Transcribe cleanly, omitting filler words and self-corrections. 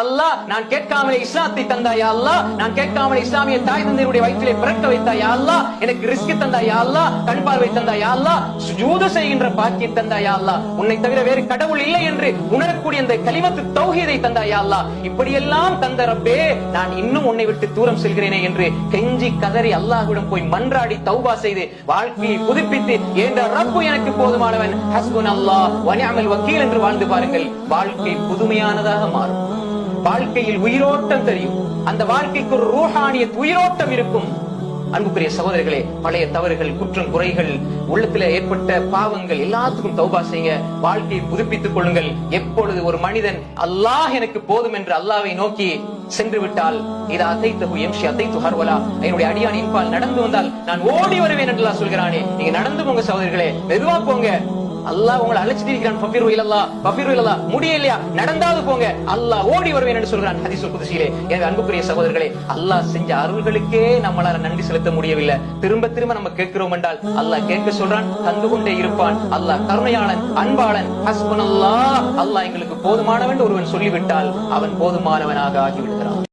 அல்லாஹ், நான் கேட்காமலே இஸ்லாத்தை தந்தாயா அல்லாஹ், நான் கேட்காமலே இஸ்லாமிய தாய் தந்தையருடைய வயிற்றிலே பிறக்க வைத்தாயா அல்லாஹ், எனக்கு ரிஸ்க் தந்தாயா அல்லாஹ், கண் பார்வை தந்தாயா அல்லாஹ், சுஜூது செய்கின்ற பாக்கியம் தந்தாயா அல்லாஹ், உன்னை தவிர வேறு கடவுள் இல்லை என்று உணரக்கூடிய அந்த கலிமத்து தௌஹீதை தந்தாயா அல்லாஹ், இப்படியெல்லாம் தந்த ரப்பே, நான் இன்னும் உன்னை விட்டு தூரம் செல்கிறேனே என்று கெஞ்சி கதறி அல்லாஹ்விடம் போய் மன்றாடி தௌபா செய்து வாழ்க்கையை புதுப்பித்து என்ற ரப்பு எனக்கு போதுமானவன், ஹஸ்புனல்லாஹ் வ நிஅமல் வக்கீல் என்று வாழ்ந்து பாருங்கள். வாழ்க்கை புதுமையானதாக மாறும். வாழ்க்கையில் உயிரோட்டம் தெரியும். அந்த வாழ்க்கைக்கு ஒரு ரூஹானியத் உயிரோட்டம் இருக்கும். அன்புக்குரிய சகோதரர்களே, பழைய தவறுகள், குற்றம், குறைகள், உள்ளத்தில் ஏற்பட்ட பாவங்கள் எல்லாத்துக்கும் தௌபா செய்யுங்க. வாழ்க்கையை புதுப்பித்துக் கொள்ளுங்கள். எப்பொழுது ஒரு மனிதன் அல்லாஹ் எனக்கு போதும் என்று அல்லாஹ்வை நோக்கி சென்று விட்டால், இதா அதைத்து எம்ஷி அதைத்து ஹர்வலா, என்னுடைய அடியான் இன்பால் நடந்து வந்தால் நான் ஓடி வருவேன் என்று அல்லாஹ் சொல்கிறானே. நீங்க நடந்து போங்க சகோதரர்களே, மெதுவா போங்க. அல்லாஹ் உங்களை அழைச்சிட்டு இருக்கிறான். ஃபபிரு இலல்லாஹ், ஃபபிரு இலல்லாஹ். முடியலையா, நடந்தாவது போங்க, அல்லாஹ் ஓடி வருவேன் என்று சொல்கிறான் ஹதீஸுல் குத்ஸியிலே. எனவே அன்புக்குரிய சகோதரர்களே, அல்லாஹ் செஞ்ச அருள்களுக்கே நம்மளால நன்றி செலுத்த முடியவில்லை. திரும்ப திரும்ப நம்ம கேட்கிறோம் என்றால் அல்லாஹ் கேட்க சொல்றான், தந்து கொண்டே இருப்பான். அல்லாஹ் கருணையாளன், அன்பாளன். ஹஸ்புனல்லாஹ், அல்லாஹ் எங்களுக்கு போதுமானவன் ஒருவன் சொல்லிவிட்டால் அவன் போதுமானவனாக ஆகிவிடுகிறான்.